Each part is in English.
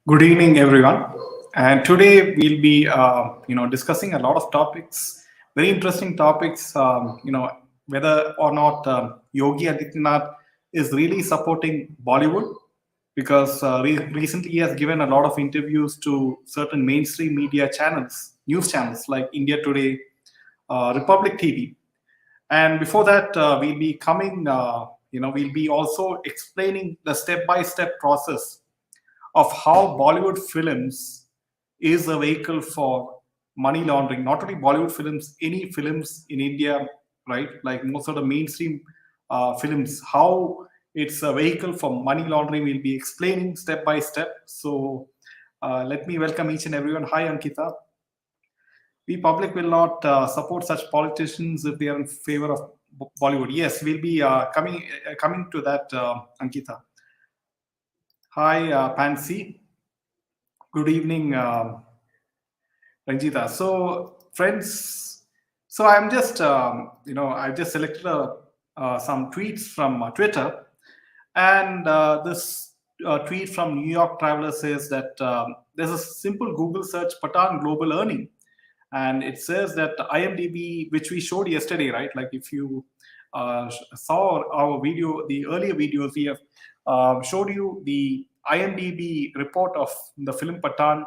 Good evening, everyone. And today we'll be, discussing a lot of topics, very interesting topics. Whether or not Yogi Adityanath is really supporting Bollywood, because recently he has given a lot of interviews to certain mainstream media channels, news channels like India Today, Republic TV. And before that, we'll be also explaining the step-by-step process of how Bollywood films is a vehicle for money laundering. Not only Bollywood films, any films in India, right? Like most of the mainstream films, how it's a vehicle for money laundering. We'll be explaining step by step. So let me welcome each and everyone. Hi, Ankita. We public will not support such politicians if they are in favor of Bollywood. Yes, we'll be coming to that, Ankita. Hi, Pansy. Good evening, Ranjita. So, friends, so I'm just, I just selected some tweets from Twitter, and this tweet from New York Traveler says that there's a simple Google search Patan global earning, and it says that IMDb, which we showed yesterday, right? Like if you saw our video, the earlier videos, we have showed you the IMDb report of the film Patan.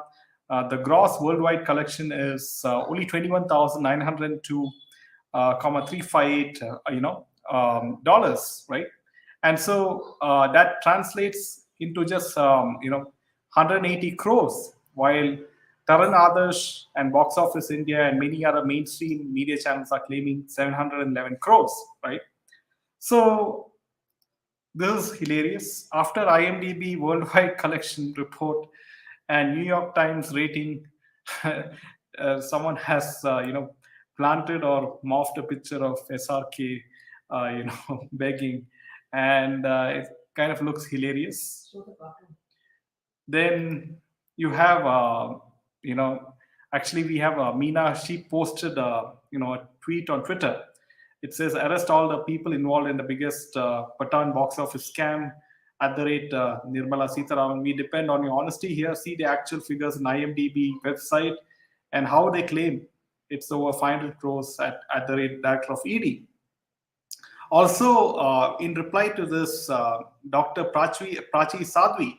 The gross worldwide collection is only 21,902, 358, dollars, right? And so that translates into just 180 crores, while Taran Adarsh and Box Office India and many other mainstream media channels are claiming 711 crores, right? So this is hilarious. After IMDb worldwide collection report and New York Times rating, someone has planted or morphed a picture of SRK, begging, and it kind of looks hilarious. Then you have, actually we have Meena. She posted, a tweet on Twitter. It says, arrest all the people involved in the biggest Patan box office scam at the rate Nirmala Sitaraman. We depend on your honesty here. See the actual figures in IMDb website and how they claim it's over 500 crores at the rate director of ED. Also, in reply to this, Dr. Prachi Sadhvi,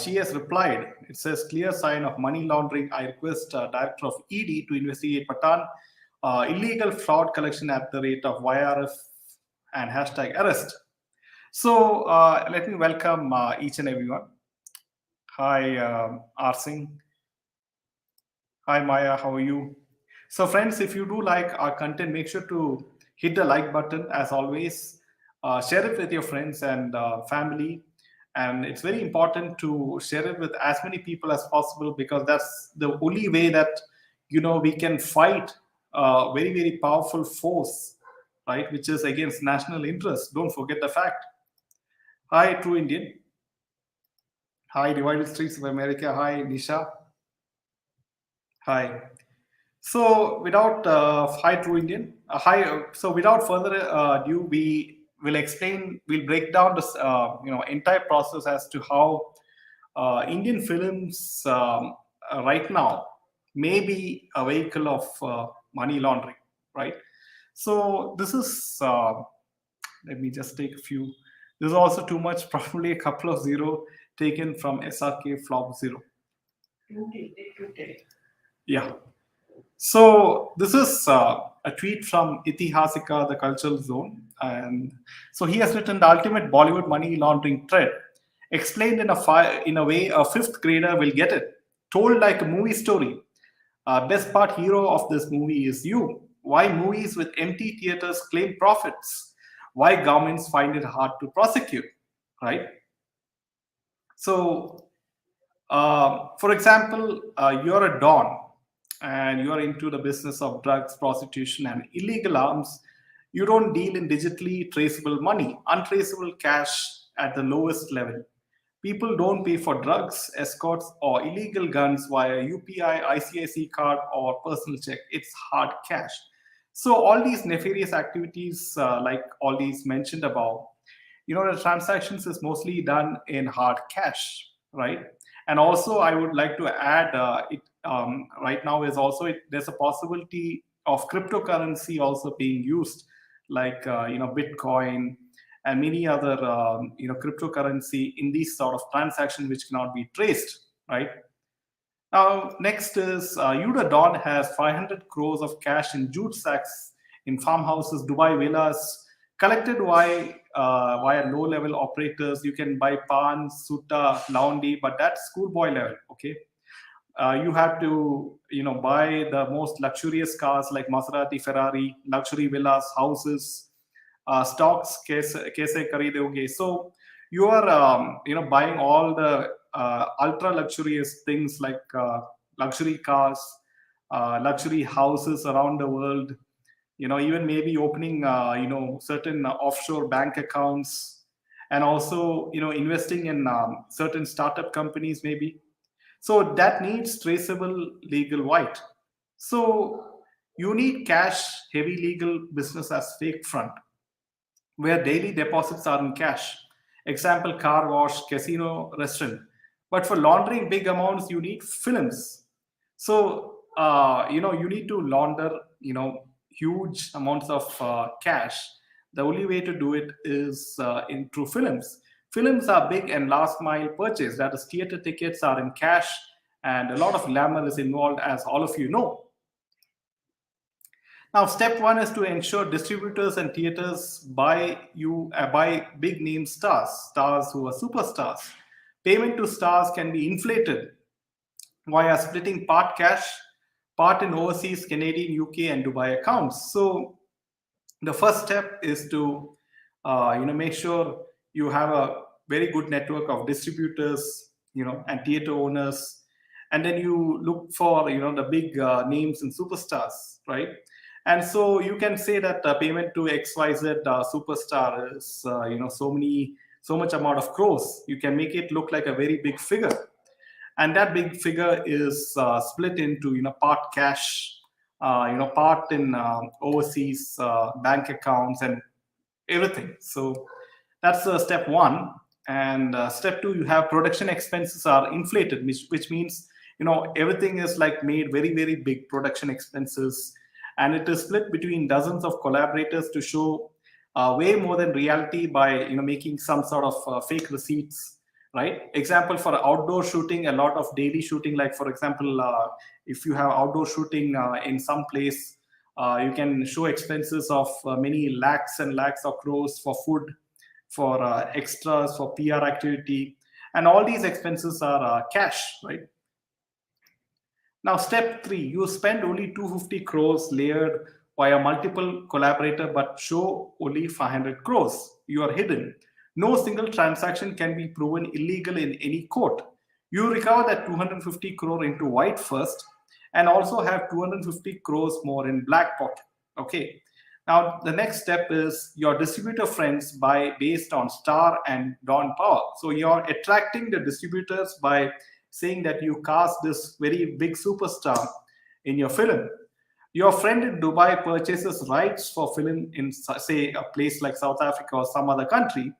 she has replied. It says, clear sign of money laundering. I request director of ED to investigate Patan illegal fraud collection at the rate of YRF and hashtag arrest. So let me welcome each and everyone. Hi, Arsing. Hi, Maya. How are you? So, friends, if you do like our content, make sure to hit the like button as always. Share it with your friends and family. And it's very important to share it with as many people as possible, because that's the only way that we can fight a very, very powerful force, right, which is against national interest. Don't forget the fact. Hi, True Indian. Hi, Divided Streets of America. Hi, Nisha. Hi. So without hi, True Indian. So without further ado, we will explain. We'll break down this entire process as to how Indian films right now may be a vehicle of money laundering, right? So this is. Let me just take a few. This is also too much. Probably a couple of zero taken from SRK flop zero. Yeah. So this is a tweet from Itihasika, the cultural zone, and so he has written the ultimate Bollywood money laundering thread, explained in a way a fifth grader will get it, told like a movie story. Best part hero of this movie is you. Why movies with empty theaters claim profits? Why governments find it hard to prosecute? Right. So, for example, you're a don and you are into the business of drugs, prostitution, and illegal arms. You don't deal in digitally traceable money, untraceable cash at the lowest level. People don't pay for drugs, escorts, or illegal guns via UPI, ICIC card, or personal check. It's hard cash. So all these nefarious activities, like all these mentioned above, the transactions is mostly done in hard cash, right? And also, I would like to add, right now is also there's a possibility of cryptocurrency also being used, like Bitcoin and many other cryptocurrency in these sort of transaction which cannot be traced, right? Now, next is Yuda Don has 500 crores of cash in jute sacks in farmhouses, Dubai villas, collected via low-level operators. You can buy pan, sutta, laundi, but that's schoolboy level. Okay, you have to buy the most luxurious cars like Maserati, Ferrari, luxury villas, houses, stocks kaise karidoge. So you are buying all the ultra luxurious things like luxury cars, luxury houses around the world. Even maybe opening certain offshore bank accounts, and also investing in certain startup companies maybe. So that needs traceable legal white. So you need cash heavy legal business as fake front, where daily deposits are in cash. Example, car wash, casino, restaurant. But for laundering big amounts, you need films. So you need to launder huge amounts of cash. The only way to do it is in through films. Films are big and last mile purchase. That is, theater tickets are in cash, and a lot of glamour is involved, as all of you know. Now, step one is to ensure distributors and theaters buy big name stars who are superstars. Payment to stars can be inflated via splitting part cash, part in overseas Canadian, UK, and Dubai accounts. So the first step is to make sure you have a very good network of distributors, and theater owners, and then you look for the big names and superstars, right? And so you can say that payment to XYZ superstar is so much amount of crores. You can make it look like a very big figure, and that big figure is split into part cash, part in overseas bank accounts and everything. So that's step one. And step two, you have production expenses are inflated, which means everything is like made very very big production expenses, and it is split between dozens of collaborators to show way more than reality by making some sort of fake receipts, right? Example, for outdoor shooting, a lot of daily shooting, like for example, if you have outdoor shooting in some place, you can show expenses of many lakhs and lakhs of crores for food, for extras, for PR activity, and all these expenses are cash, right? Now, step three, you spend only 250 crores layered via multiple collaborator, but show only 500 crores. You are hidden. No single transaction can be proven illegal in any court. You recover that 250 crore into white first, and also have 250 crores more in black pocket. Okay. Now, the next step is your distributor friends buy based on star and dawn power. So you're attracting the distributors by saying that you cast this very big superstar in your film. Your friend in Dubai purchases rights for film in, say, a place like South Africa or some other country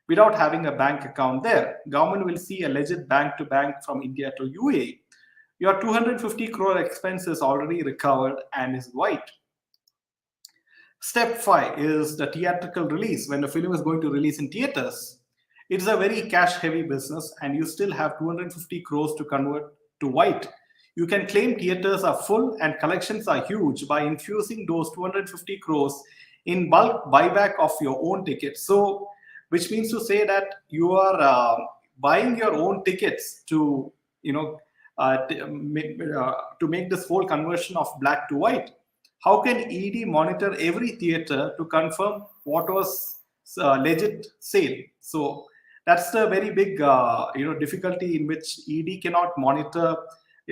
without having a bank account there. Government will see a legit bank to bank from India to UAE. Your 250 crore expense is already recovered and is white. Step five is the theatrical release. When the film is going to release in theaters, it's a very cash heavy business, and you still have 250 crores to convert to white. You can claim theaters are full and collections are huge by infusing those 250 crores in bulk buyback of your own tickets. So, which means to say that you are buying your own tickets to, to make this whole conversion of black to white. How can ED monitor every theater to confirm what was legit sale? So that's the very big difficulty in which ED cannot monitor,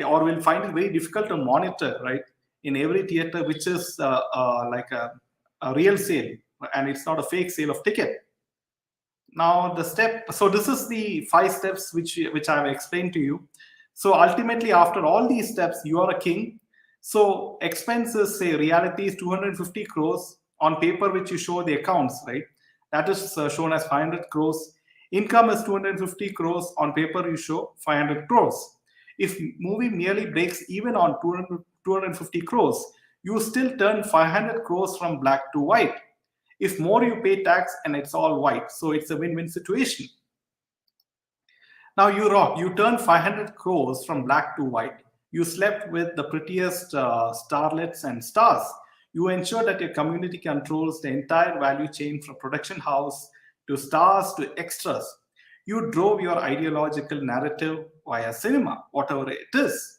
or will find it very difficult to monitor, right, in every theater, which is like a real sale, and it's not a fake sale of ticket. Now the step, so this is the 5 steps which I have explained to you. So ultimately, after all these steps, you are a king. So expenses, say reality is 250 crores on paper, which you show the accounts, right? That is shown as 500 crores. Income is 250 crores. On paper, you show 500 crores. If movie merely breaks even on 250 crores, you still turn 500 crores from black to white. If more, you pay tax and it's all white. So it's a win-win situation. Now you rock. You turn 500 crores from black to white. You slept with the prettiest starlets and stars. You ensure that your community controls the entire value chain from production house to stars to extras. You drove your ideological narrative via cinema, whatever it is.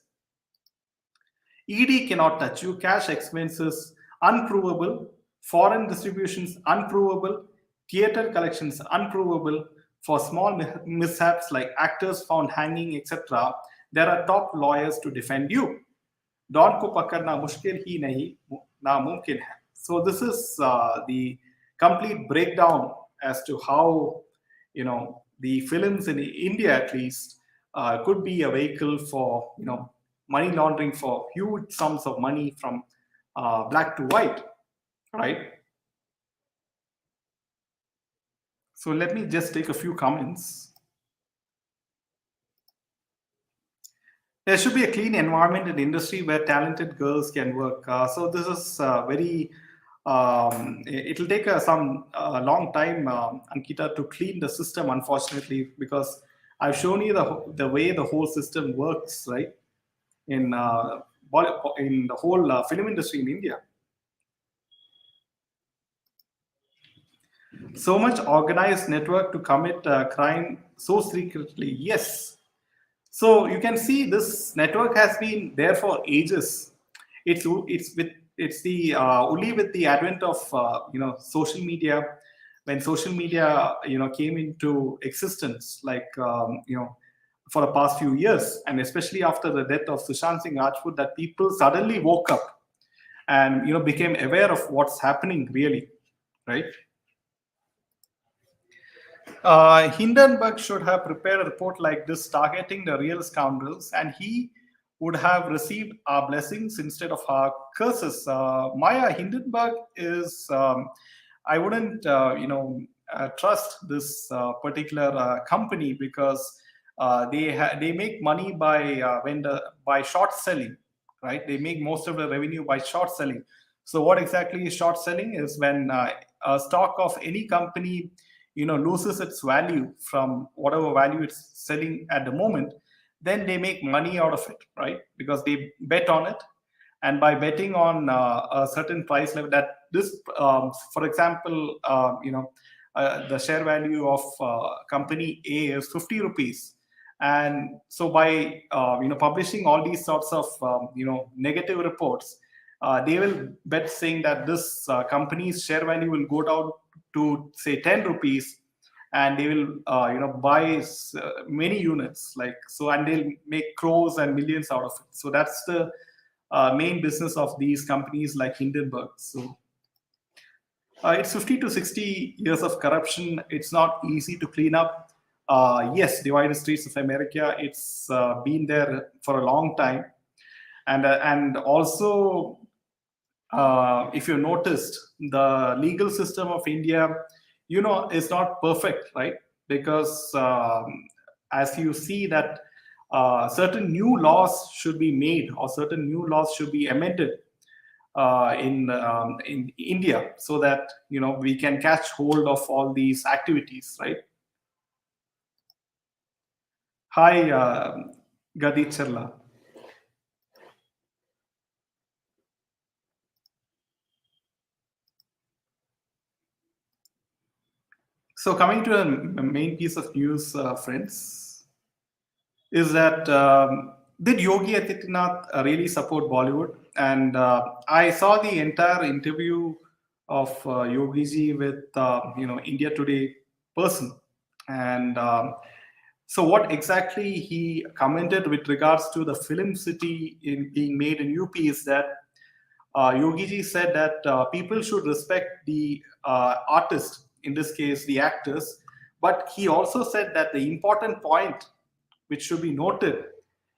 ED cannot touch you. Cash expenses unprovable. Foreign distributions unprovable. Theater collections unprovable. For small mishaps like actors found hanging, etc., there are top lawyers to defend you. Don को पकड़ना मुश्किल ही नहीं नामुमकिन है. So this is the complete breakdown as to how the films in India at least could be a vehicle for money laundering for huge sums of money from black to white, right? So let me just take a few comments. There should be a clean environment in industry where talented girls can work. So this is very. It'll take some long time, Ankita, to clean the system. Unfortunately, because I've shown you the way the whole system works, right? In the whole film industry in India. So much organized network to commit crime so secretly. Yes. So you can see this network has been there for ages. It's the only with the advent of social media, when social media came into existence, like for the past few years, and especially after the death of Sushant Singh Rajput, that people suddenly woke up and became aware of what's happening really, right? Hindenburg should have prepared a report like this targeting the real scoundrels, and he would have received our blessings instead of our curses. Maya, Hindenburg is, I wouldn't, trust this particular company because they make money by short selling, right? They make most of the revenue by short selling. So what exactly is short selling is when a stock of any company loses its value from whatever value it's selling at the moment, then they make money out of it, right? Because they bet on it, and by betting on a certain price level, that this for example the share value of company A is 50 rupees, and so by publishing all these sorts of negative reports, they will bet saying that this company's share value will go down to say 10 rupees, and they will buy many units, like so, and they'll make crores and millions out of it. So that's the main business of these companies like Hindenburg. So it's 50 to 60 years of corruption. It's not easy to clean up. Yes, divided states of America, it's been there for a long time, and also if you noticed, the legal system of India, is not perfect, right? Because as you see that certain new laws should be made, or certain new laws should be amended in India, so that we can catch hold of all these activities, right? Hi, Gadi Charla. So coming to a main piece of news, friends, is that did Yogi Adityanath really support Bollywood? And I saw the entire interview of Yogiji with India Today person, and so what exactly he commented with regards to the film city being made in UP is that Yogiji said that people should respect the artist, in this case the actors, but he also said that the important point which should be noted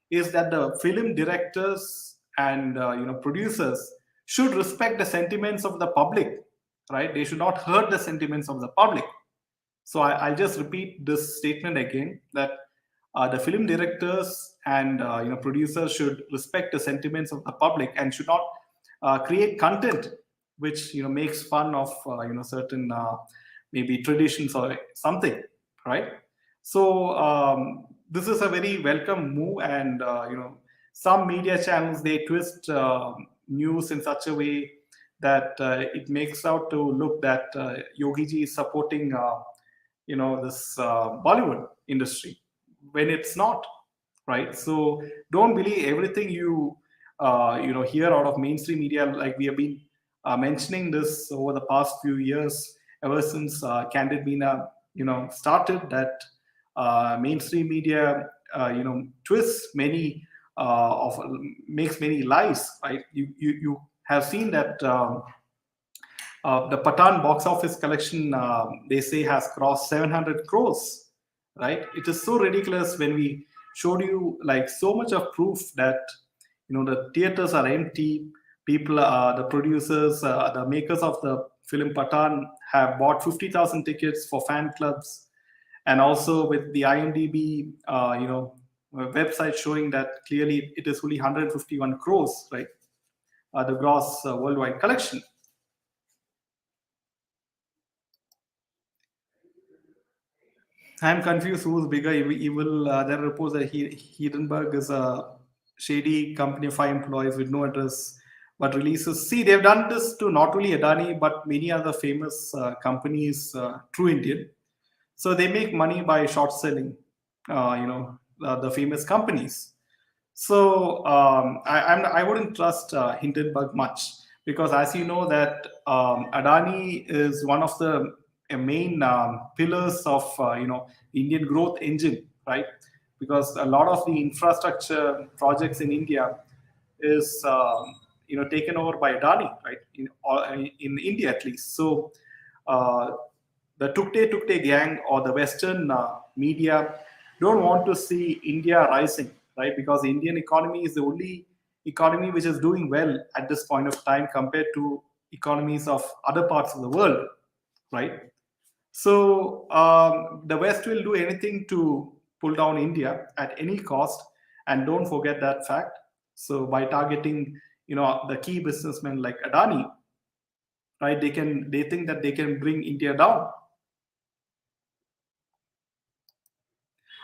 is that the film directors and producers should respect the sentiments of the public, right? They should not hurt the sentiments of the public. So I'll just repeat this statement again, that the film directors and producers should respect the sentiments of the public and should not create content which makes fun of certain maybe traditions or something, right? So this is a very welcome move, and some media channels, they twist news in such a way that it makes out to look that Yogiji is supporting this Bollywood industry when it's not, right? So don't believe everything you hear out of mainstream media. Like we have been mentioning this over the past few years, ever since Candid Meena started, that mainstream media twists many of makes many lies, right? You have seen that the Patan box office collection, they say, has crossed 700 crores, right? It is so ridiculous when we showed you like so much of proof that the theaters are empty. People, the producers, the makers of the film Patan have bought 50,000 tickets for fan clubs, and also with the IMDb, website showing that clearly it is only 151 crores, right? The gross worldwide collection. I'm confused who's bigger. Evil. There are reports that Hindenburg is a shady company of 5 employees with no address, but releases. See, they've done this to not only Adani but many other famous companies, True Indian. So they make money by short selling, the famous companies. So I wouldn't trust Hindenburg much, because, as you know, that Adani is one of the main pillars of Indian growth engine, right? Because a lot of the infrastructure projects in India is taken over by Adani, right? In India at least. So uh, the Tukte gang or the Western media don't want to see India rising, right? Because the Indian economy is the only economy which is doing well at this point of time compared to economies of other parts of the world, right? So the West will do anything to pull down India at any cost, and don't forget that fact. So by targeting, the key businessmen like Adani, right? They think that they can bring India down.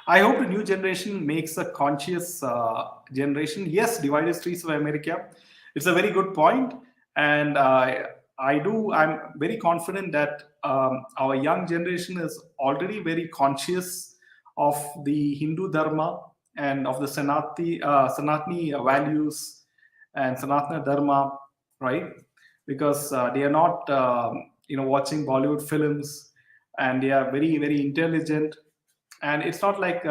I hope the new generation makes a conscious generation. Yes, divided streets of America. It's a very good point, and I'm very confident that our young generation is already very conscious of the Hindu Dharma and of the Sanatani values and Sanatana Dharma, right? Because they are not, watching Bollywood films, and they are very, very intelligent, and it's not like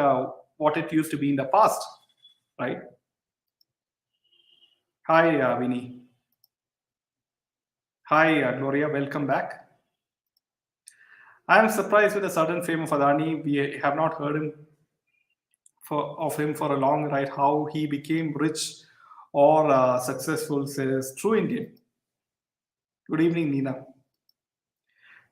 what it used to be in the past, right? Hi, Vinny. Hi, Gloria. Welcome back. I am surprised with the sudden fame of Adani. We have not heard of him for a long ride. How he became rich or successful, says True Indian. Good evening, Nina.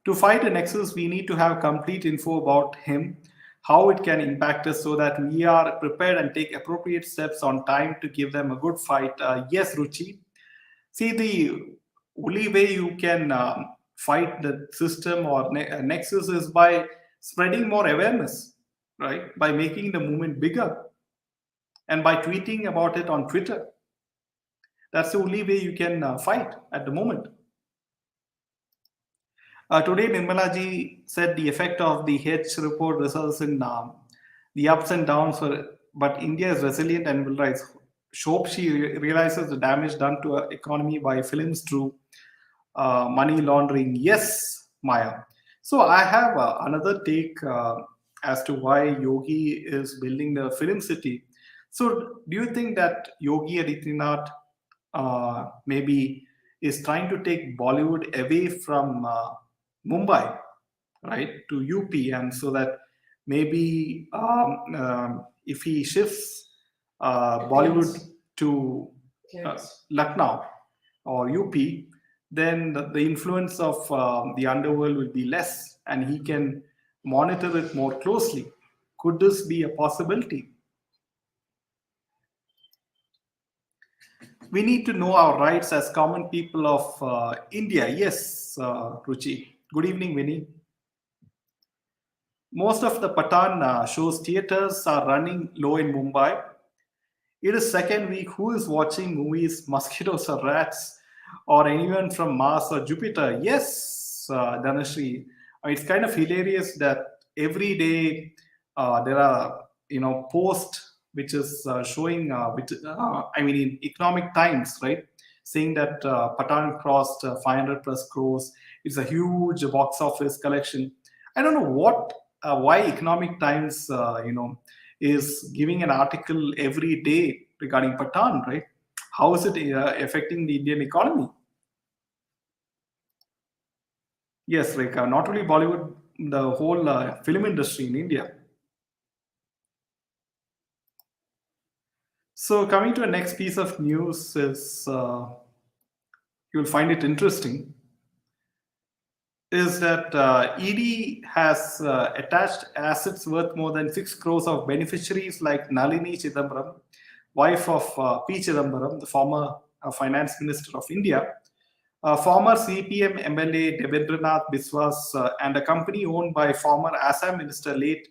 To fight a nexus, we need to have complete info about him, how it can impact us, so that we are prepared and take appropriate steps on time to give them a good fight. Yes, Ruchi. See, the only way you can fight the system or nexus is by spreading more awareness, right? By making the movement bigger and by tweeting about it on Twitter. That's the only way you can fight at the moment. Today, Nirmala said the effect of the H report results in the ups and downs, but India is resilient and will rise. Hope she realizes the damage done to our economy by films through money laundering. Yes, Maya. So I have another take as to why Yogi is building the film city. So do you think that Yogi Adityanath maybe is trying to take Bollywood away from Mumbai, right, to UP, and so that maybe if he shifts Bollywood to Lucknow or UP, then the influence of the underworld will be less, and he can monitor it more closely? Could this be a possibility? We need to know our rights as common people of India. Yes, Ruchi. Good evening, Vinny. Most of the Pathan shows theaters are running low in Mumbai. It is second week. Who is watching movies, mosquitoes or rats, or anyone from Mars or Jupiter? Yes, Dhanashri. It's kind of hilarious that every day there are posts which is showing which I mean in economic times, right, saying that Patan crossed 500 plus crores. It's a huge box office collection. I don't know why economic times is giving an article every day regarding Patan, right? How is it affecting the Indian economy? Yes, like not only Bollywood, the whole film industry in India. So coming to a next piece of news is you'll find it interesting is that ED has attached assets worth more than 6 crores of beneficiaries like Nalini Chidambaram, wife of P. Chidambaram, the former finance minister of India, former CPM MLA Debendranath Biswas, and a company owned by former Assam minister late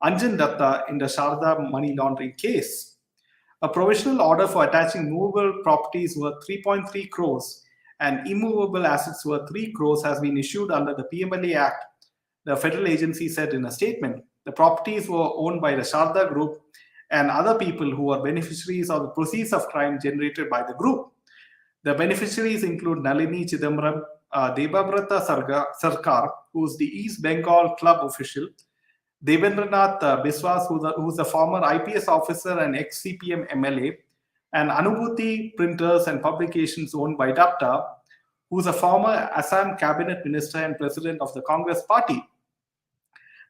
Anjan Datta in the Sharda money laundering case. A provisional order for attaching movable properties worth 3.3 crores and immovable assets worth 3 crores has been issued under the PMLA Act, the federal agency said in a statement. The properties were owned by the Sharda Group and other people who are beneficiaries of the proceeds of crime generated by the group. The beneficiaries include Nalini Chidambaram, Debabrata Sarkar, who is the East Bengal club official, Debendranath Biswas, who's a former IPS officer and ex-CPM MLA, and Anubhuti Printers and Publications owned by Datta, who's a former Assam cabinet minister and president of the Congress party.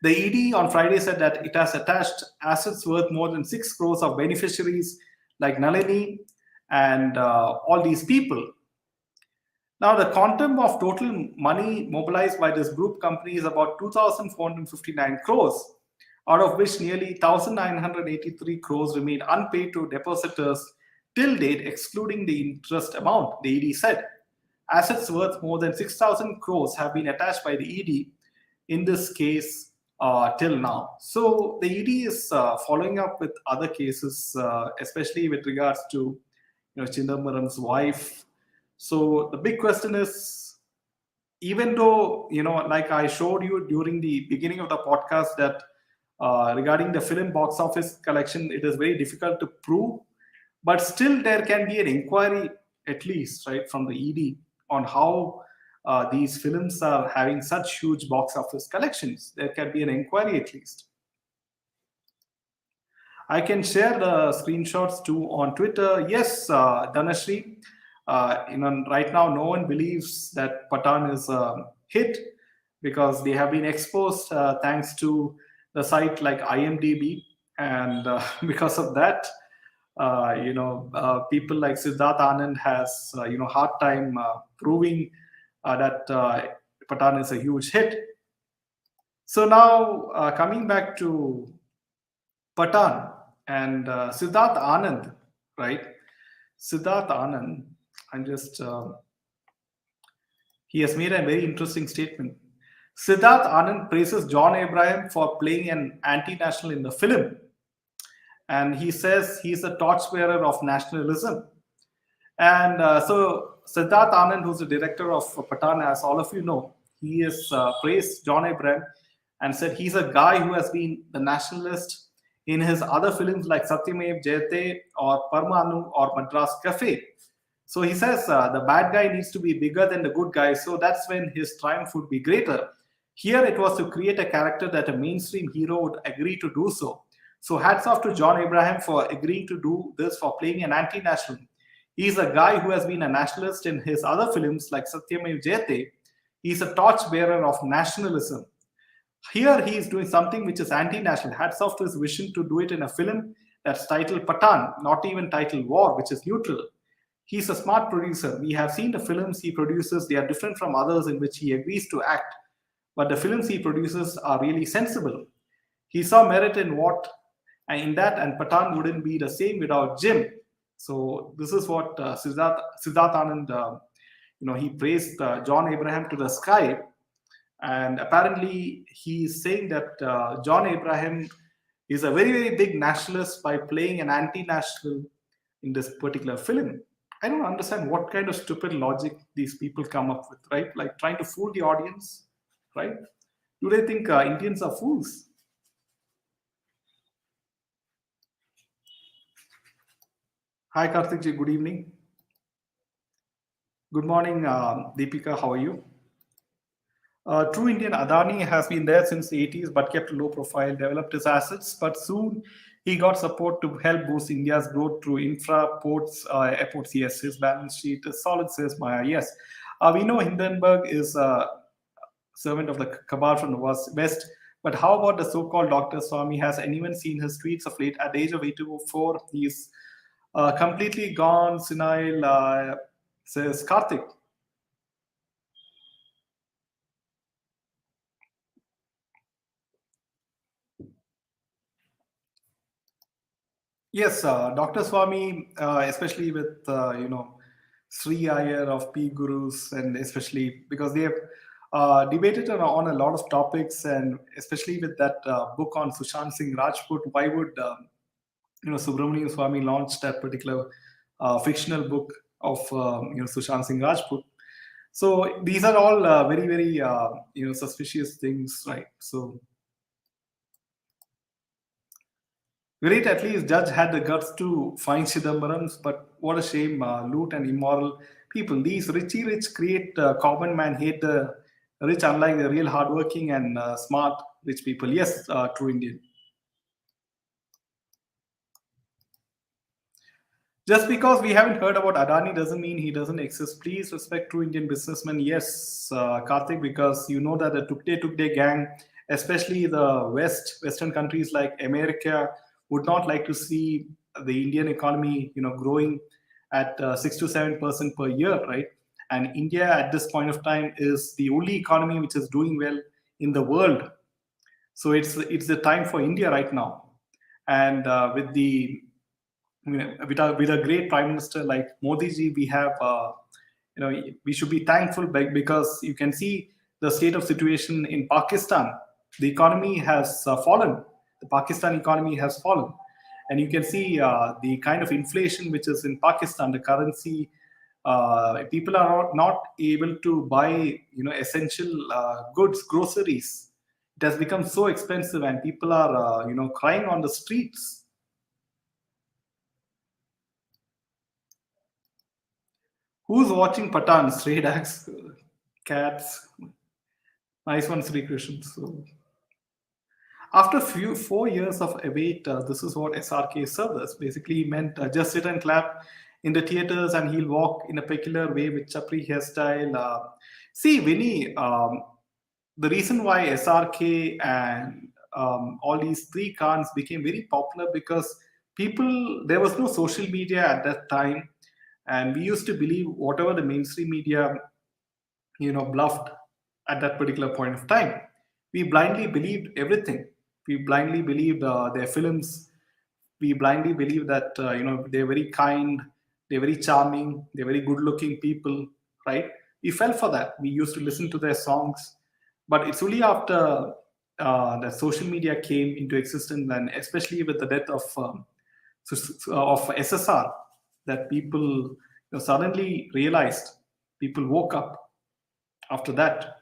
The ED on Friday said that it has attached assets worth more than 6 crores of beneficiaries like Nalini and all these people. Now, the quantum of total money mobilized by this group company is about 2,459 crores, out of which nearly 1,983 crores remain unpaid to depositors till date, excluding the interest amount, the ED said. Assets worth more than 6,000 crores have been attached by the ED in this case till now. So the ED is following up with other cases, especially with regards to Chidambaram's wife. So the big question is, even though like I showed you during the beginning of the podcast that regarding the film box office collection, it is very difficult to prove, but still there can be an inquiry at least, right, from the ED on how these films are having such huge box office collections. There can be an inquiry at least. I can share the screenshots too on Twitter. Yes, Dhanashri, right now no one believes that Patan is a hit because they have been exposed thanks to the site like IMDb, and because of that, people like Siddharth Anand has hard time proving that Patan is a huge hit. So now coming back to Patan and Siddharth Anand, right? Siddharth Anand, I'm just he has made a very interesting statement. Siddharth Anand praises John Abraham for playing an anti-national in the film, and he says he's a torchbearer of nationalism. And so Siddharth Anand, who's the director of Patan, as all of you know, he has praised John Abraham and said he's a guy who has been the nationalist in his other films like Satyamev Jayate or Parmanu or Madras Cafe. So he says the bad guy needs to be bigger than the good guy, so that's when his triumph would be greater. Here it was to create a character that a mainstream hero would agree to do so. So hats off to John Abraham for agreeing to do this, for playing an anti-national. He's a guy who has been a nationalist in his other films like Satyamev Jayate. He's a torchbearer of nationalism. Here he is doing something which is anti-national. Hats off to his vision to do it in a film that's titled Patan, not even titled War, which is neutral. He's a smart producer. We have seen the films he produces. They are different from others in which he agrees to act. but the films he produces are really sensible. He saw merit in what and in that, and Patan wouldn't be the same without Jim. So this is what Siddharth Anand, he praised John Abraham to the sky, and apparently he is saying that John Abraham is a very very big nationalist by playing an anti-national in this particular film. I don't understand what kind of stupid logic these people come up with, right? Like trying to fool the audience, right? Do they think Indians are fools? Hi, Karthik ji. Good evening. Good morning, Deepika. How are you? True Indian Adani has been there since the 80s but kept a low profile, developed his assets, but soon he got support to help boost India's growth through infra, ports, airports. Yes, his balance sheet is solid, says Maya. Yes. We know Hindenburg is a servant of the cabal from the West, but how about the so called Dr. Swami? Has anyone seen his tweets of late? At the age of 84, he's completely gone, senile, says Karthik. Yes, Dr. Swami, especially with Sri Iyer of P Gurus, and especially because they have debated on a lot of topics, and especially with that book on Sushant Singh Rajput, why would Subramanian Swami launch that particular fictional book of Sushant Singh Rajput? So these are all very very suspicious things, right? So great, at least judge had the guts to find Chidambarams, but what a shame, loot and immoral people. These richy rich create common man hate the rich, unlike the real hardworking and smart rich people. Yes, true Indian. Just because we haven't heard about Adani doesn't mean he doesn't exist. Please respect true Indian businessmen. Yes, Karthik, because you know that the Tukde gang, especially the Western countries like America, would not like to see the Indian economy, growing at 6 to 7% per year, right? And India at this point of time is the only economy which is doing well in the world. So it's the time for India right now, and with the with a great prime minister like Modi ji, we have we should be thankful because you can see the state of situation in Pakistan. The economy has fallen. The Pakistan economy has fallen, and you can see the kind of inflation which is in Pakistan. The currency, people are not able to buy essential goods, groceries. It has become so expensive, and people are crying on the streets. Who's watching Patan? Stray dogs, cats. Nice one, Sri Krishna. So, after 4 years of await, this is what SRK served us. Basically, he meant just sit and clap in the theaters, and he'll walk in a peculiar way with chapri hairstyle. See, Vinny, the reason why SRK and all these three Khans became very popular because there was no social media at that time, and we used to believe whatever the mainstream media bluffed at that particular point of time. We blindly believed everything. We blindly believed their films. We blindly believed that they're very kind, they're very charming, they're very good looking people, right? We fell for that. We used to listen to their songs, but it's only after that social media came into existence, and especially with the death of SSR, that people suddenly realized, people woke up after that.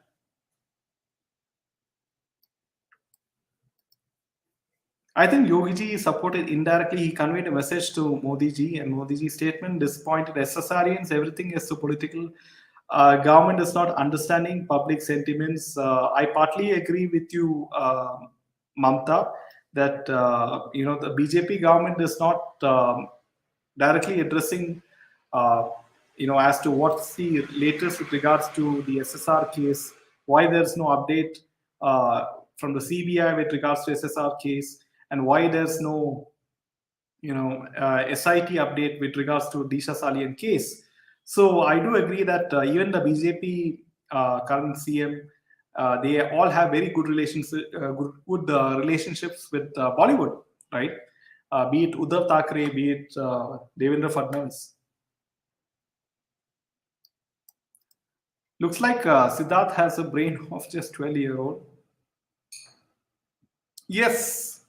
I think Yogiji supported indirectly. He conveyed a message to Modi ji, and Modi ji's statement disappointed SSRians. Everything is so political. Government is not understanding public sentiments. I partly agree with you, Mamta, that the BJP government is not directly addressing, as to what's the latest with regards to the SSR case, why there's no update from the CBI with regards to SSR case, and why there's no SIT update with regards to Disha Salian case. So I do agree that even the BJP current CM They all have very good relations, relationships with Bollywood, right? Be it Uddhav Thackeray, be it Devendra Fadnavis. Looks like Siddharth has a brain of just 12-year-old. Yes,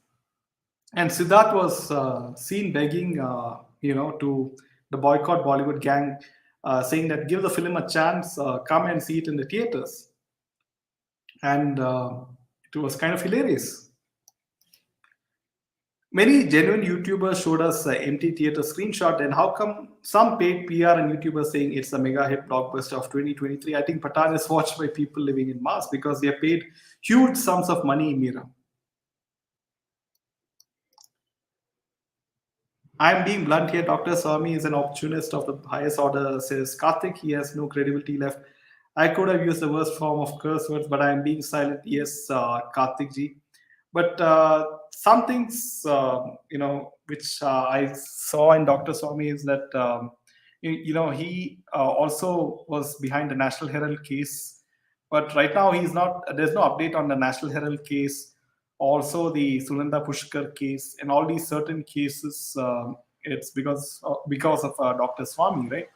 and Siddharth was seen begging, to the boycott Bollywood gang, saying that give the film a chance, come and see it in the theaters, and it was kind of hilarious. Many genuine YouTubers showed us empty theater screenshot, and how come some paid PR and YouTubers saying it's a mega hit blockbuster of 2023? I think Patan is watched by people living in Mars because they are paid huge sums of money in Mira. I'm being blunt here. Dr. Swami is an opportunist of the highest order, says Karthik. He has no credibility left. I could have used the worst form of curse words, but I'm being silent. Yes, Karthik ji. But some things, which I saw in Dr. Swami is that, he also was behind the National Herald case. But right now, he's not. There's no update on the National Herald case, also the Sunanda Pushkar case, and all these certain cases. It's because of Dr. Swami, right?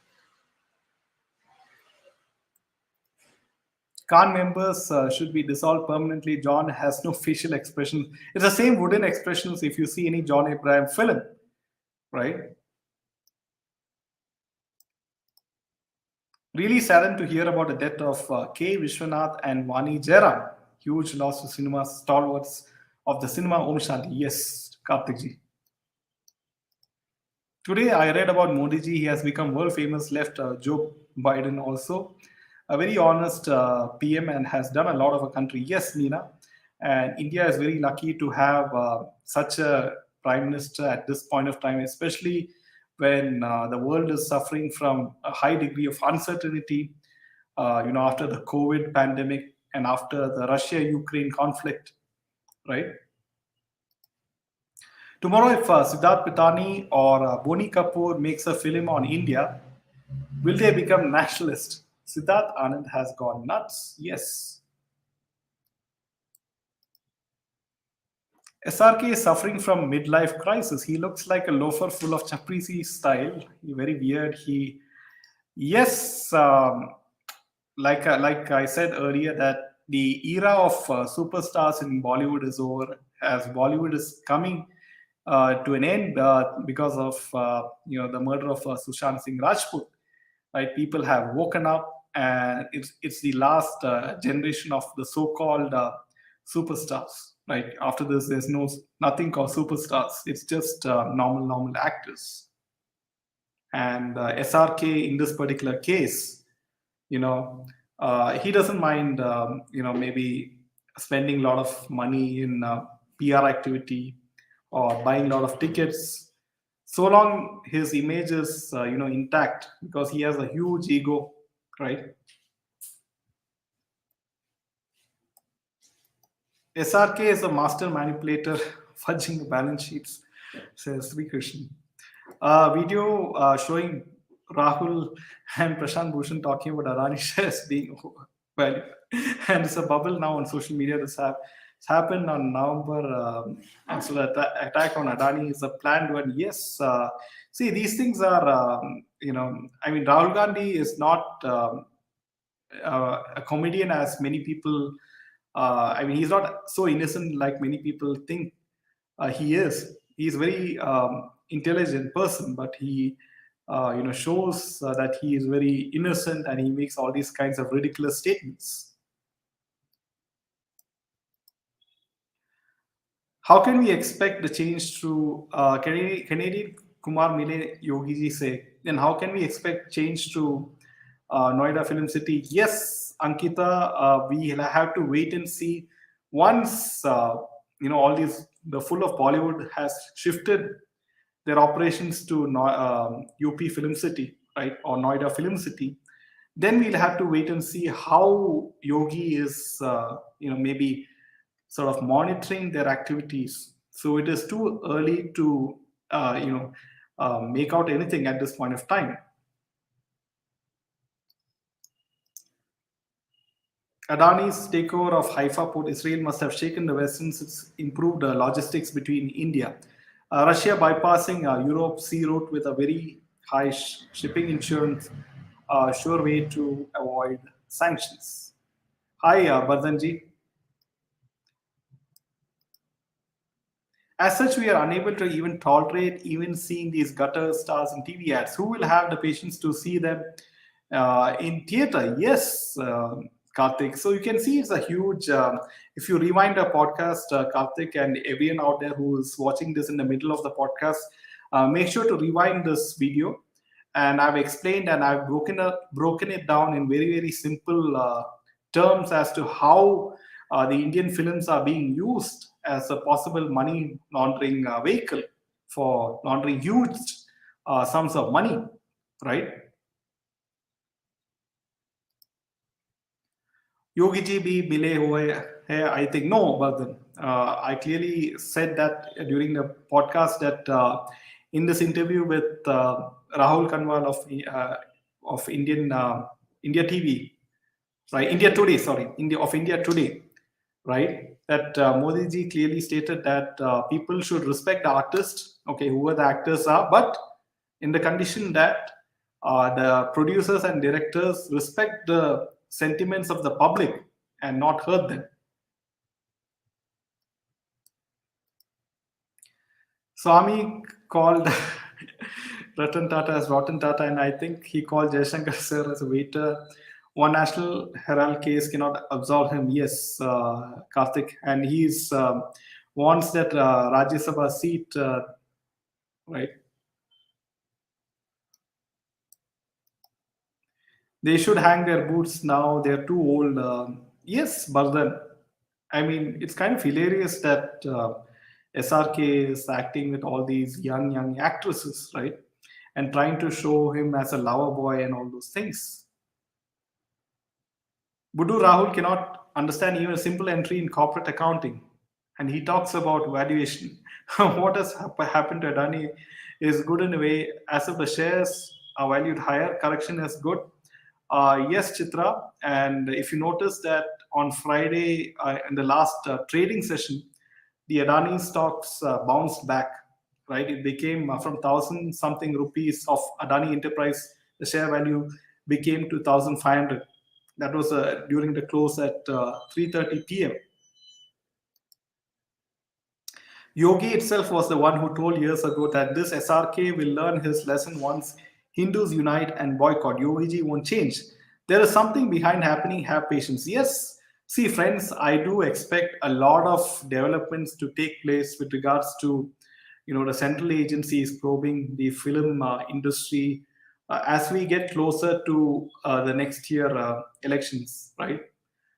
Khan members should be dissolved permanently. John has no facial expression. It's the same wooden expressions if you see any John Abraham film, right? Really saddened to hear about the death of K. Vishwanath and Vani Jairam. Huge loss to cinema stalwarts of the cinema. Om Shanti. Yes, Karthik ji. Today, I read about Modi ji. He has become world famous. Left Joe Biden also. A very honest PM and has done a lot of a country. Yes, Nina. And India is very lucky to have such a prime minister at this point of time, especially when the world is suffering from a high degree of uncertainty. After the COVID pandemic and after the Russia-Ukraine conflict, right? Tomorrow, if Siddharth Pitani or Boni Kapoor makes a film on India, will they become nationalist? Siddharth Anand has gone nuts. Yes. SRK is suffering from midlife crisis. He looks like a loafer full of Chaprisi style. Very weird. Yes, like I said earlier, that the era of superstars in Bollywood is over, as Bollywood is coming to an end because of the murder of Sushant Singh Rajput. Right, people have woken up, and it's the last generation of the so-called superstars. Right, after this, there's nothing called superstars. It's just normal actors. And SRK in this particular case, he doesn't mind, maybe spending a lot of money in PR activity or buying a lot of tickets, so long his image is, intact, because he has a huge ego, right? SRK is a master manipulator, fudging the balance sheets, says Sri Krishna. Video showing Rahul and Prashant Bhushan talking about Adani shares being well, and it's a bubble now on social media. It's happened on November, and so the attack on Adani is a planned one. Yes, see, these things are, I mean, Rahul Gandhi is not a comedian as many people. I mean, he's not so innocent like many people think he is. He's very intelligent person, but he shows that he is very innocent, and he makes all these kinds of ridiculous statements. How can we expect the change through Canadian Kumar Mile Yogiji say? Then how can we expect change to Noida Film City? Yes, Ankita, we have to wait and see. Once all these, the full of Bollywood has shifted their operations to UP Film City, right, or Noida Film City, then we'll have to wait and see how Yogi is, maybe sort of monitoring their activities. So it is too early to, make out anything at this point of time. Adani's takeover of Haifa port, Israel must have shaken the West since it's improved logistics between India. Russia bypassing Europe sea route with a very high shipping insurance, sure way to avoid sanctions. Hi, Vardhanji. As such, we are unable to even tolerate even seeing these gutter stars in TV ads. Who will have the patience to see them in theater? Yes, Karthik. So you can see it's a huge. If you rewind a podcast, Karthik, and everyone out there who is watching this in the middle of the podcast, make sure to rewind this video. And I've explained and I've broken it down in very simple terms as to how the Indian films are being used as a possible money laundering vehicle for laundering huge sums of money, right? Yogiji bhi mile hue hai, I think. No, Bardhan. I clearly said that during the podcast that in this interview with Rahul Kanwal of India TV, right? India Today, sorry, India Today, right? That Modi ji clearly stated that people should respect the artists, okay, whoever the actors are, but in the condition that the producers and directors respect the sentiments of the public and not hurt them. Swami called Ratan Tata as Rotten Tata, and I think he called Jaishankar sir as a waiter. One National Herald case cannot absolve him. Yes, Karthik, and he's wants that Rajya Sabha seat, right? They should hang their boots now. They're too old. Yes, Bardhan. I mean, it's kind of hilarious that SRK is acting with all these young actresses, right? And trying to show him as a lover boy and all those things. Budu Rahul cannot understand even a simple entry in corporate accounting. And he talks about valuation. What has happened to Adani is good in a way, as if the shares are valued higher. Correction is good. Yes, Chitra. And if you notice that on Friday, in the last trading session, the Adani stocks bounced back, right? It became from 1,000 something rupees of Adani Enterprise, the share value became to 1,500. That was during the close at 3:30 p.m. Yogi itself was the one who told years ago that this SRK will learn his lesson once Hindus unite and boycott. Yogiji won't change. There is something behind happening. Have patience. Yes. See, friends, I do expect a lot of developments to take place with regards to, the central agencies probing the film industry as we get closer to the next year elections, right?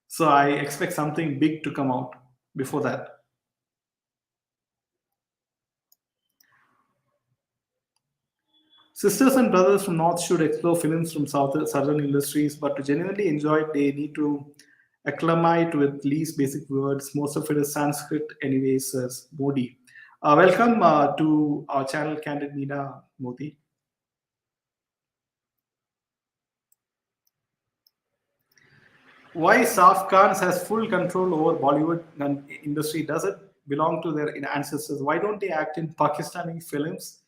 So I expect something big to come out before that. Sisters and brothers from North should explore films from southern industries, but to genuinely enjoy it, they need to acclimate with least basic words. Most of it is Sanskrit, anyways, says Modi. Welcome to our channel, Candid Meena Modi. Why Saf Khan has full control over Bollywood industry? Does it belong to their ancestors? Why don't they act in Pakistani films?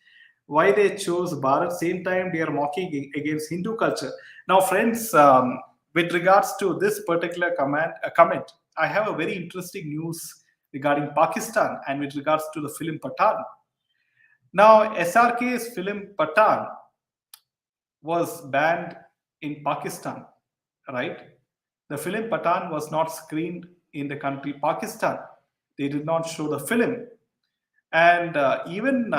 Why they chose Bharat? Same time they are mocking against Hindu culture. Now, friends, with regards to this particular comment, I have a very interesting news regarding Pakistan and with regards to the film Pathan. Now, SRK's film Pathan was banned in Pakistan, right? The film Pathan was not screened in the country Pakistan. They did not show the film, and even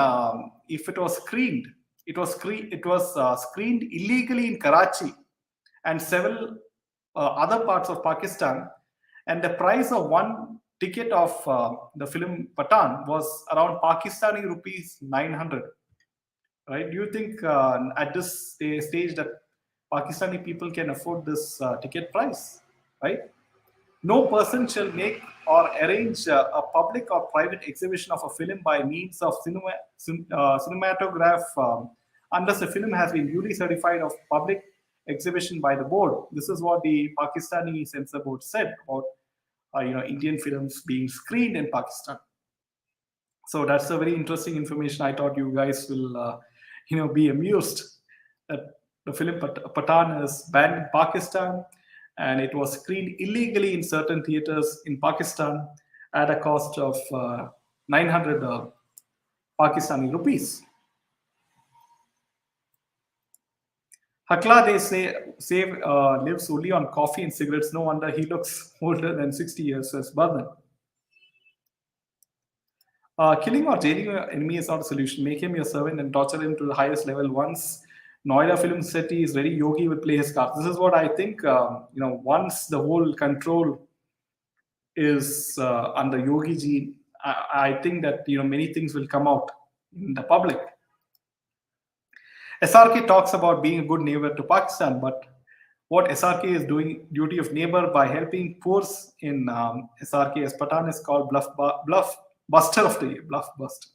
if it was screened, it was screened illegally in Karachi and several other parts of Pakistan. And the price of one ticket of the film Pathan was around Pakistani rupees 900. Right? Do you think at this stage that Pakistani people can afford this ticket price? Right? No person shall make or arrange a public or private exhibition of a film by means of cinematograph unless the film has been duly certified of public exhibition by the board. This is what the Pakistani censor board said about Indian films being screened in Pakistan. So that's a very interesting information. I thought you guys will be amused that the film Patan is banned in Pakistan, and it was screened illegally in certain theaters in Pakistan at a cost of 900 Pakistani rupees. Hakla, they say lives only on coffee and cigarettes. No wonder he looks older than 60 years, says Bardhan. Killing or jailing your enemy is not a solution. Make him your servant and torture him to the highest level. Once Noida Film City is ready, Yogi will play his cards. This is what I think. Once the whole control is under Yogiji, I think that many things will come out in the public. SRK talks about being a good neighbor to Pakistan, but what SRK is doing, duty of neighbor by helping poor in SRK, as Patan is called bluff buster of the year, bluff buster.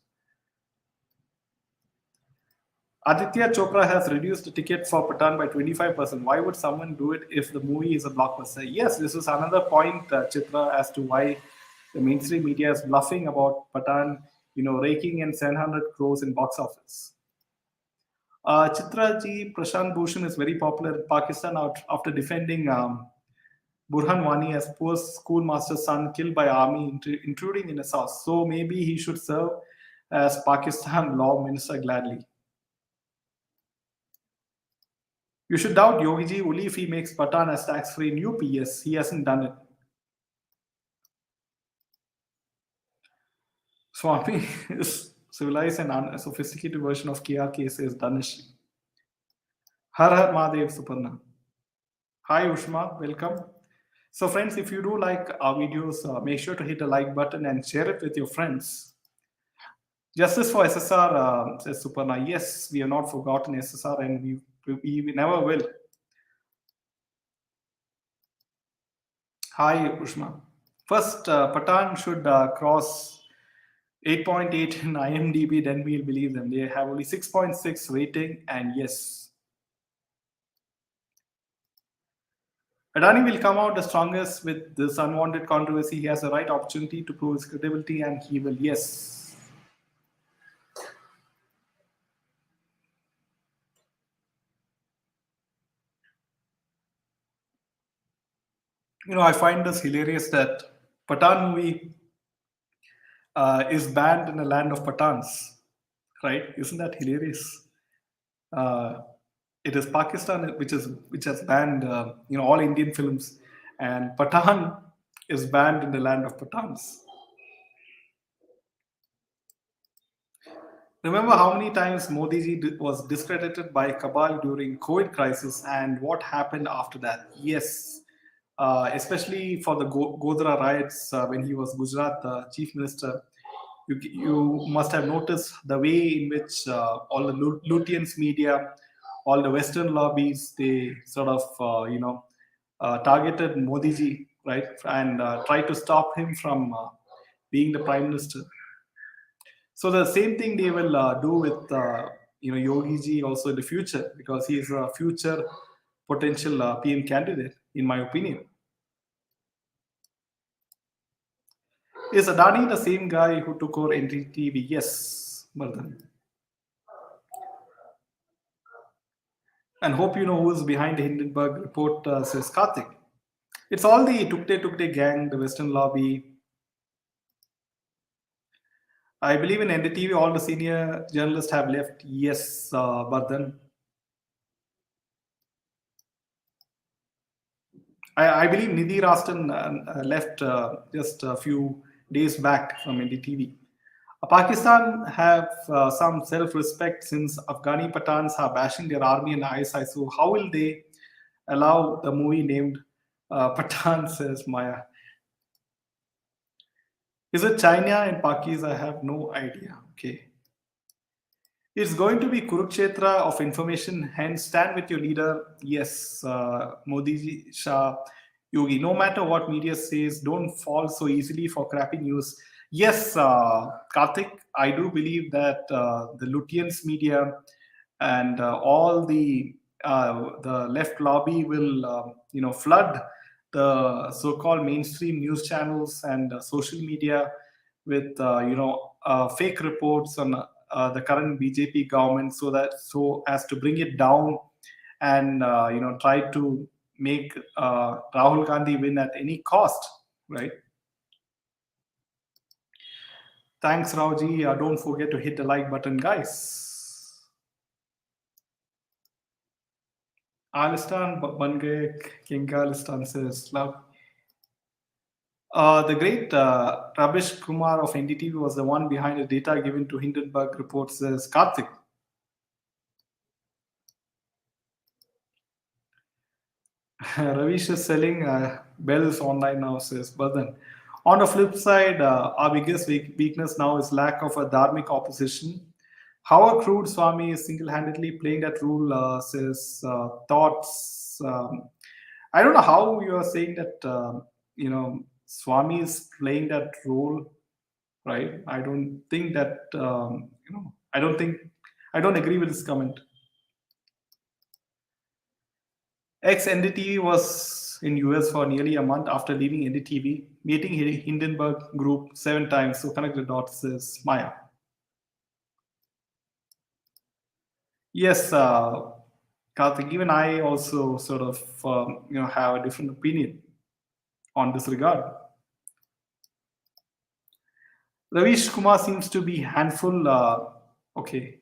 Aditya Chopra has reduced the ticket for Patan by 25%. Why would someone do it if the movie is a blockbuster? Yes, this is another point, Chitra, as to why the mainstream media is bluffing about Patan, raking in 700 crores in box office. Chitra ji, Prashant Bhushan is very popular in Pakistan after defending Burhan Wani as poor schoolmaster's son killed by army, intruding in his house. So maybe he should serve as Pakistan law minister gladly. You should doubt Yogiji only if he makes Patan as tax-free in UP. Yes, he hasn't done it. Swami is civilized and sophisticated version of KRK, says Danish. Har Har Mahadev Suparna. Hi Ushma, welcome. So friends, if you do like our videos, make sure to hit the like button and share it with your friends. Justice for SSR, says Suparna. Yes, we have not forgotten SSR, and we never will. Hi Ushma. First, Patan should cross 8.8 in IMDb, then we'll believe them. They have only 6.6 rating, and yes. Adani will come out the strongest with this unwanted controversy. He has the right opportunity to prove his credibility, and he will, yes. I find this hilarious that Patan movie is banned in the land of Pathans, right? Isn't that hilarious? It is Pakistan which has banned all Indian films, and Pathan is banned in the land of Pathans. Remember how many times Modi ji was discredited by Cabal during COVID crisis, and what happened after that? Yes, especially for the Godhra riots when he was Gujarat chief minister. You must have noticed the way in which all the Lutyens media, all the Western lobbies, they sort of targeted Modi ji, right, and tried to stop him from being the prime minister. So the same thing they will do with Yogi ji also in the future, because he is a future potential PM candidate, in my opinion. Is Adani the same guy who took over NDTV? Yes, Mardhan. And hope you know who's behind the Hindenburg report, says Karthik. It's all the Tukte gang, the Western lobby. I believe in NDTV, all the senior journalists have left. Yes, Bardhan. I believe Nidhi Rastan left just a few days back from NDTV. Pakistan have some self-respect since Afghani Pathans are bashing their army and ISI. So how will they allow the movie named Pathan, says Maya. Is it China and Pakis? I have no idea. Okay. It's going to be Kurukshetra of information. Hence, stand with your leader. Yes, Modi ji, Shah, Yogi. No matter what media says, don't fall so easily for crappy news. Yes, Karthik, I do believe that the Lutyens media and all the the left lobby will flood the so-called mainstream news channels and social media with fake reports on the current BJP government, so as to bring it down and try to make Rahul Gandhi win at any cost, right? Thanks, Rauji. Don't forget to hit the like button, guys. Alistan Bangek, King Alistan says, love. The great Rabish Kumar of NDTV was the one behind the data given to Hindenburg reports, says Karthik. Ravish is selling bells online now, says Badhan. On the flip side, our biggest weakness now is lack of a dharmic opposition. How a crude Swami is single-handedly playing that role, says thoughts. I don't know how you are saying that. Swami is playing that role, right? I don't think that. I don't think. I don't agree with this comment. Ex NDTV was in US for nearly a month after leaving NDTV, meeting Hindenburg Group 7 times. So connect the dots, says Maya. Yes, Karthik, even I also sort of have a different opinion on this regard. Ravish Kumar seems to be handful. Okay,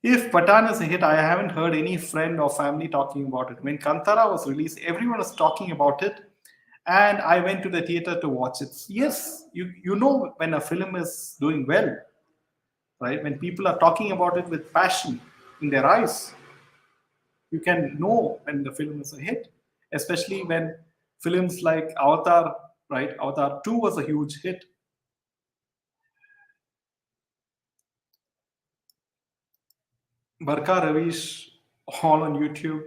if Patan is a hit, I haven't heard any friend or family talking about it. When Kantara was released, everyone was talking about it, and I went to the theater to watch it. Yes, you know when a film is doing well, right? When people are talking about it with passion in their eyes, you can know when the film is a hit. Especially when films like Avatar, right? Avatar 2 was a huge hit. Barka Ravish, all on YouTube,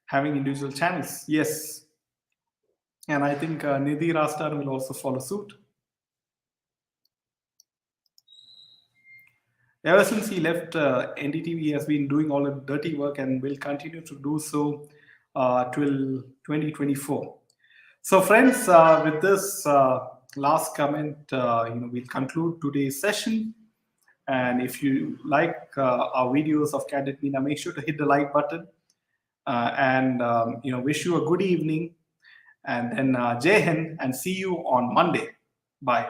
having individual channels. Yes. And I think Nidhi Rastar will also follow suit. Ever since he left NDTV, he has been doing all the dirty work and will continue to do so till 2024. So, friends, with this last comment, we'll conclude today's session. And if you like our videos of Candid Meena, make sure to hit the like button. And wish you a good evening. And then Jai Hind, and see you on Monday. Bye.